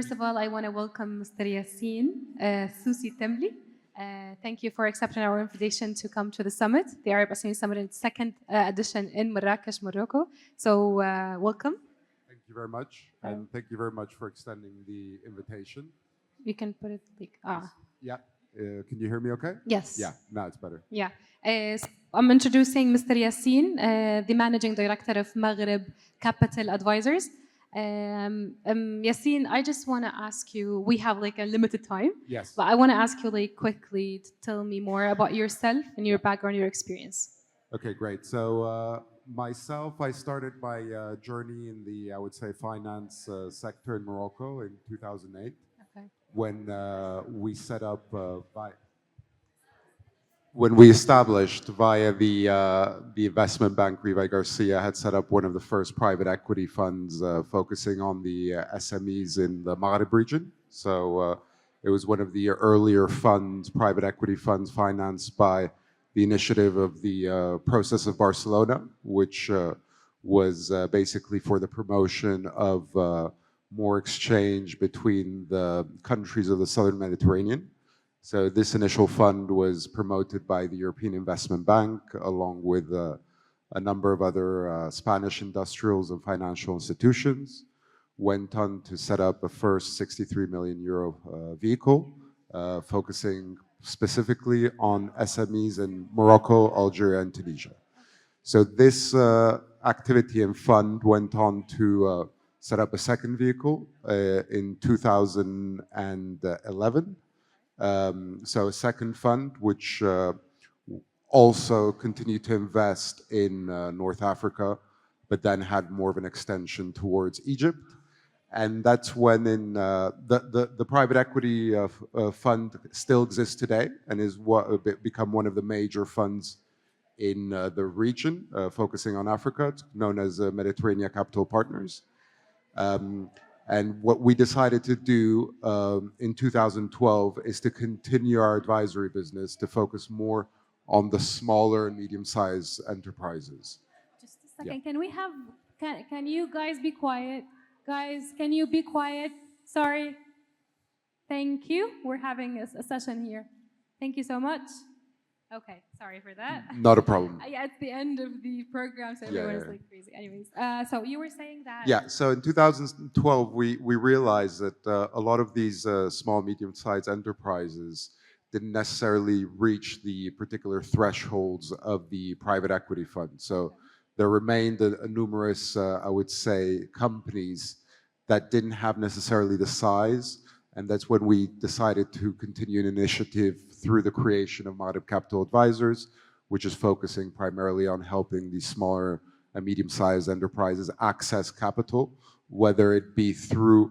First of all, I want to welcome Mr. Yassine, Soussi Temli. Thank you for accepting our invitation to come to the summit, the Arab SME Summit, in its second edition in Marrakesh, Morocco. So, welcome. Thank you very much, and thank you very much for extending the invitation. You can put it like Yeah. Can you hear me okay? Yes. Yeah, now it's better. Yeah. I'm introducing Mr. Yassine, the Managing Director of Maghreb Capital Advisors. Yassine, I just want to ask you, we have like a limited time. Yes. But I want to ask you like quickly to tell me more about yourself and your background, your experience. Okay, great. So myself, I started my journey in the, I would say, finance sector in Morocco in 2008. Okay. When we set up when we established via the investment bank, Riva Garcia had set up one of the first private equity funds focusing on the SMEs in the Maghreb region. So it was one of the earlier funds, private equity funds financed by the initiative of the Process of Barcelona, which was basically for the promotion of more exchange between the countries of the Southern Mediterranean. So this initial fund was promoted by the European Investment Bank along with a number of other Spanish industrials and financial institutions. Went on to set up a first 63 million euro vehicle focusing specifically on SMEs in Morocco, Algeria, and Tunisia. So this activity and fund went on to set up a second vehicle in 2011. So a second fund, which also continued to invest in North Africa, but then had more of an extension towards Egypt. And that's when the private equity fund still exists today and is become one of the major funds in the region, focusing on Africa. It's known as Mediterranean Capital Partners. And what we decided to do in 2012 is to continue our advisory business to focus more on the smaller and medium-sized enterprises. Just a second. Yeah. Can you guys be quiet? Guys, can you be quiet? Sorry. Thank you. We're having a session here. Thank you so much. Okay, sorry for that. Not a problem. Yeah, it's the end of the program, so everyone is like crazy. Anyways, so you were saying that. Yeah, so in 2012, we realized that a lot of these small, medium-sized enterprises didn't necessarily reach the particular thresholds of the private equity fund. So there remained a numerous, I would say, companies that didn't have necessarily the size. And that's when we decided to continue an initiative through the creation of Maghreb Capital Advisors, which is focusing primarily on helping these smaller and medium-sized enterprises access capital, whether it be through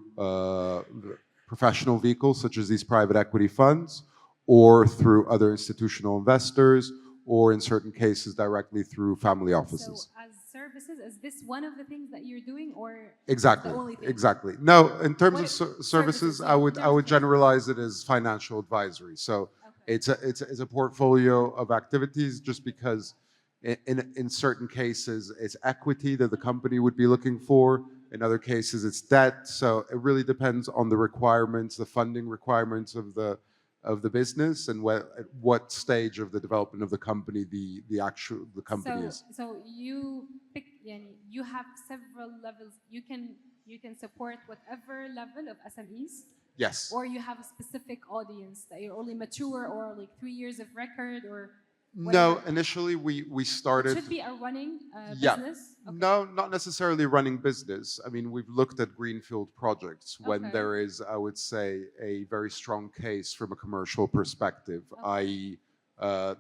professional vehicles such as these private equity funds, or through other institutional investors, or in certain cases directly through family offices. So as services, is this one of the things that you're doing, or exactly, the only thing? Exactly. No, in terms of services, I would generalize it as financial advisory. So it's a portfolio of activities, just because in certain cases it's equity that the company would be looking for. In other cases, it's debt. So it really depends on the requirements, the funding requirements of the business, and at what stage of the development of the company the company is. So you pick, you have several levels. You can support whatever level of SMEs. Yes. Or you have a specific audience that you're only mature, or like 3 years of record, or whatever. No, initially we started. It should be a running business? Okay. No, not necessarily running business. I mean, we've looked at greenfield projects when there is, I would say, a very strong case from a commercial perspective, i.e.,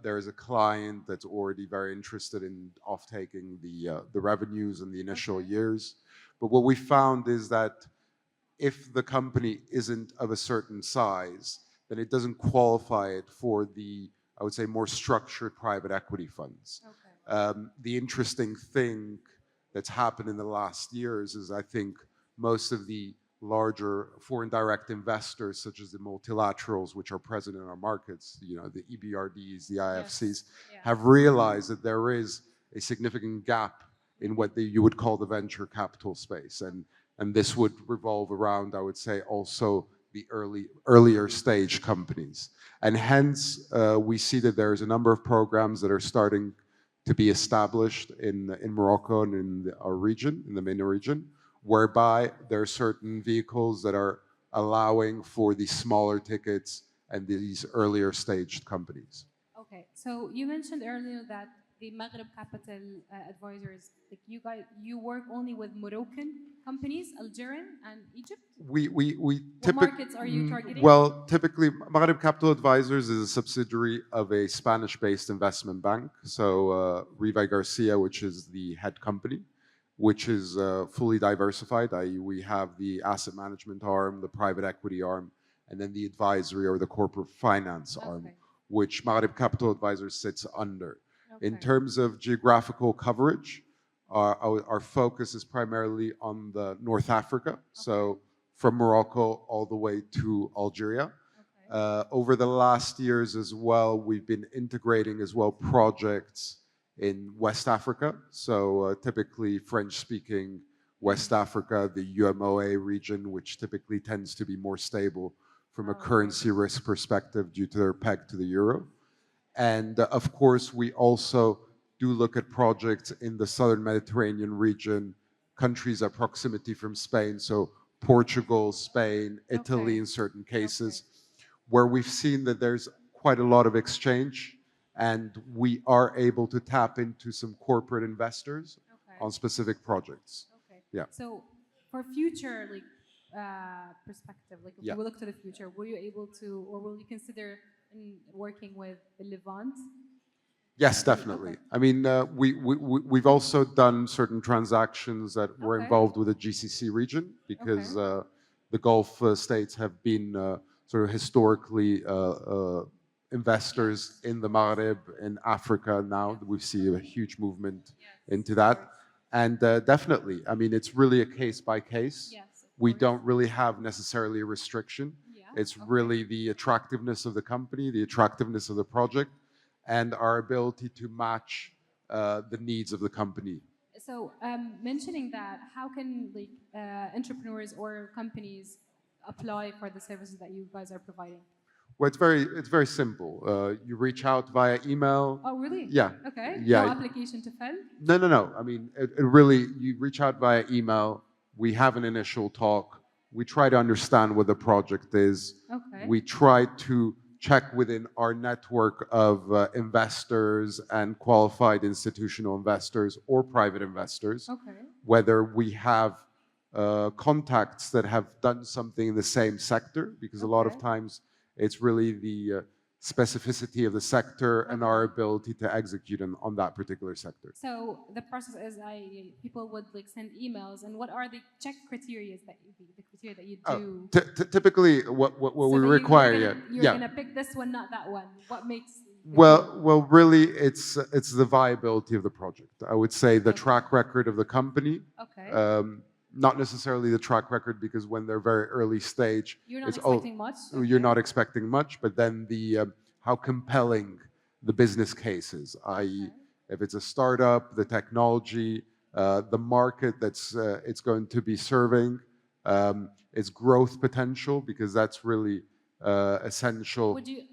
there is a client that's already very interested in off-taking the revenues in the initial years. But what we found is that if the company isn't of a certain size, then it doesn't qualify it for the, I would say, more structured private equity funds. Okay. The interesting thing that's happened in the last years is, I think, most of the larger foreign direct investors, such as the multilaterals, which are present in our markets, the EBRDs, the IFCs, have realized that there is a significant gap in what you would call the venture capital space. And this would revolve around, I would say, also the earlier stage companies. And hence, we see that there's a number of programs that are starting to be established in Morocco and in our region, in the MENA region, whereby there are certain vehicles that are allowing for these smaller tickets and these earlier staged companies. Okay, so you mentioned earlier that the Maghreb Capital Advisors, like you work only with Moroccan companies, Algerian and Egypt? We What markets are you targeting? Well, typically, Maghreb Capital Advisors is a subsidiary of a Spanish-based investment bank. So Riva Garcia, which is the head company, which is fully diversified, i.e. we have the asset management arm, the private equity arm, and then the advisory or the corporate finance arm, which Maghreb Capital Advisors sits under. In terms of geographical coverage, our focus is primarily on the North Africa, so from Morocco all the way to Algeria. Over the last years as well, we've been integrating as well projects in West Africa, so typically French-speaking West Africa, the UMOA region, which typically tends to be more stable from a currency risk perspective due to their peg to the euro. And of course, we also do look at projects in the southern Mediterranean region, countries at proximity from Spain, so Portugal, Spain, Italy in certain cases, where we've seen that there's quite a lot of exchange, and we are able to tap into some corporate investors on specific projects. Yeah. So for future perspective, like if you look to the future, will you able to, or will you consider working with the Levant? Yes, definitely. I mean, we've also done certain transactions that were involved with the GCC region because the Gulf states have been sort of historically investors in the Maghreb, in Africa now. We see a huge movement into that. And definitely, I mean, it's really a case by case. We don't really have necessarily a restriction. It's really the attractiveness of the company, the attractiveness of the project, and our ability to match the needs of the company. So mentioning that, how can entrepreneurs or companies apply for the services that you guys are providing? Well, it's very simple. You reach out via email. Oh, really? Yeah. Okay. Yeah. No application to fill? No. I mean, it really, you reach out via email. We have an initial talk. We try to understand what the project is. We try to check within our network of investors and qualified institutional investors or private investors, whether we have contacts that have done something in the same sector, because a lot of times it's really the specificity of the sector and our ability to execute on that particular sector. So the process is people would send emails, and what are the check criteria that you do? Typically, what we require, you're gonna pick this one, not that one. What makes? Well, really, it's the viability of the project. I would say the track record of the company. Not necessarily the track record, because when they're very early stage, you're not expecting much. You're not expecting much, but then how compelling the business case is, i.e., if it's a startup, the technology, the market that's it's going to be serving, its growth potential, because that's really essential. Would you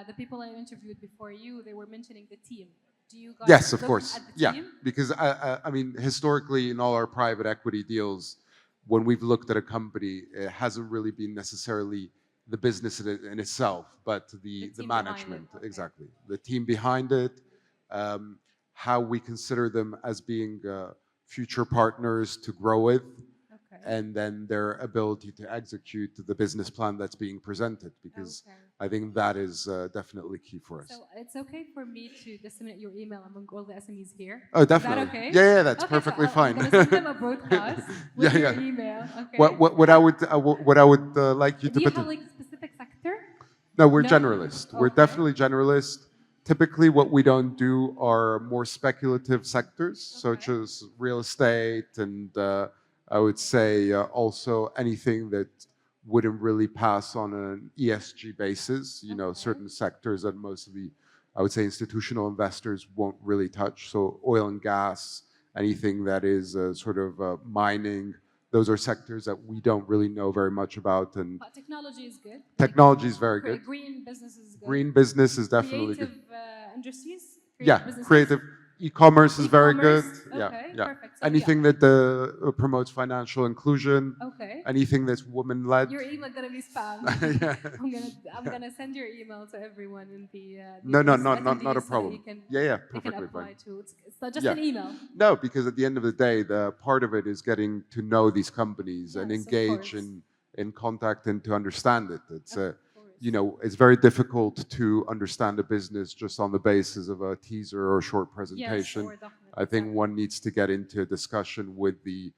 the people I interviewed before you? They were mentioning the team. Do you guys yes, of course. At the team? Because I mean, historically, in all our private equity deals, when we've looked at a company, it hasn't really been necessarily the business in itself, but the management. Exactly. The team behind it, how we consider them as being future partners to grow with, and then their ability to execute the business plan that's being presented, because I think that is definitely key for us. So it's okay for me to disseminate your email among all the SMEs here? Oh, definitely. Is that okay? Yeah, that's perfectly fine. I'm going to send them a broadcast with your email. Okay. What I would like you to Do you put. have specific sector? No, we're generalist. We're definitely generalist. Typically, what we don't do are more speculative sectors, such as real estate, and I would say also anything that wouldn't really pass on an ESG basis. You know, certain sectors that most of the, I would say, institutional investors won't really touch. So oil and gas, anything that is sort of mining, those are sectors that we don't really know very much about. And But technology is good. technology is very good. Green business is good. Green business is definitely good. Creative industries. Yeah, businesses. creative. E-commerce is very good. E-commerce, Yeah, okay, yeah. perfect. So, Anything that promotes financial inclusion. Okay. Anything that's woman-led. Your email gonna be spam. Yeah. I'm gonna send your email to everyone in the. No, not a problem. Yeah, perfectly apply fine. to. It's not just an email. No, because at the end of the day, the part of it is getting to know these companies and Yes, of engage course. in contact and to understand it. It's Of course. you know, it's very difficult to understand a business just on the basis of a teaser or a short presentation. Yes, or document, I think exactly. one needs to get into a discussion with the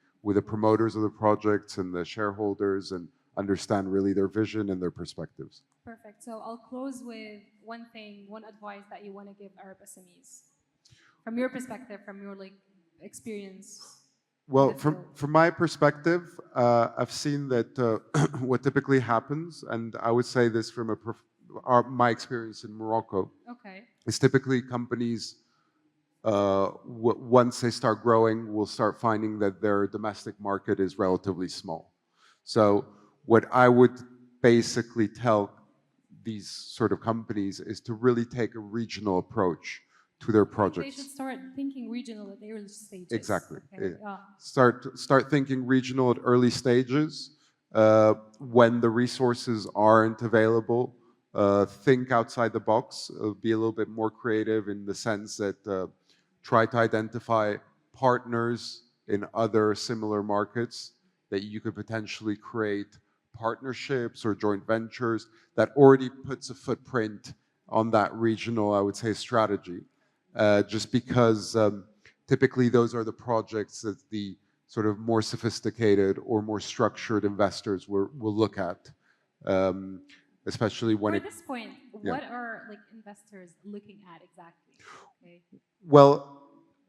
promoters of the projects and the shareholders and understand really their vision and their perspectives. Perfect. So I'll close with one thing, one advice that you want to give Arab SMEs from your perspective, from your experience. Well, from my perspective, I've seen that what typically happens, and I would say this from my experience in Morocco, is typically companies, once they start growing, will start finding that their domestic market is relatively small. So what I would basically tell these sort of companies is to really take a regional approach to their projects. They should start thinking regional at the early stages. Exactly. Okay. Start thinking regional at early stages. When the resources aren't available, think outside the box. Be a little bit more creative in the sense that try to identify partners in other similar markets that you could potentially create partnerships or joint ventures that already puts a footprint on that regional, I would say, strategy. Just because typically those are the projects that the sort of more sophisticated or more structured investors will look at, especially when at this point, what are investors looking at exactly? Okay. Well,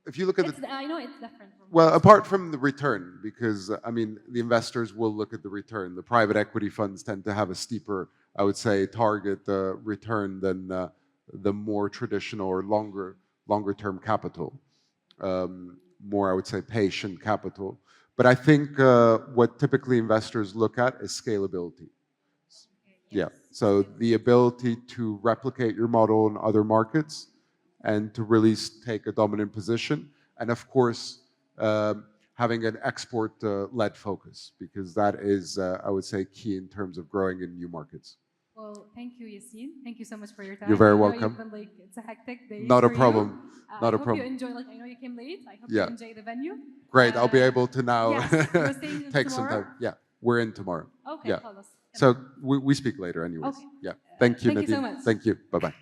if you look at I know it's different. Apart from the return, because I mean, the investors will look at the return. The private equity funds tend to have a steeper, I would say, target return than the more traditional or longer term capital. More, I would say, patient capital. But I think what typically investors look at is scalability. Yeah. So the ability to replicate your model in other markets and to really take a dominant position. And of course, having an export-led focus, because that is, I would say, key in terms of growing in new markets. Well, thank you, Yassine. Thank you so much for your time. You're very welcome. It's a hectic day. Not a problem. Not a problem. I hope you enjoy. I know you came late. I hope you enjoy the venue. Great. I'll be able to now take some time. Yeah, we're in tomorrow. Okay. Yeah. So we speak later, anyways. Okay. Yeah. Thank you, Nadine. Thank you so much. Thank you. Bye bye.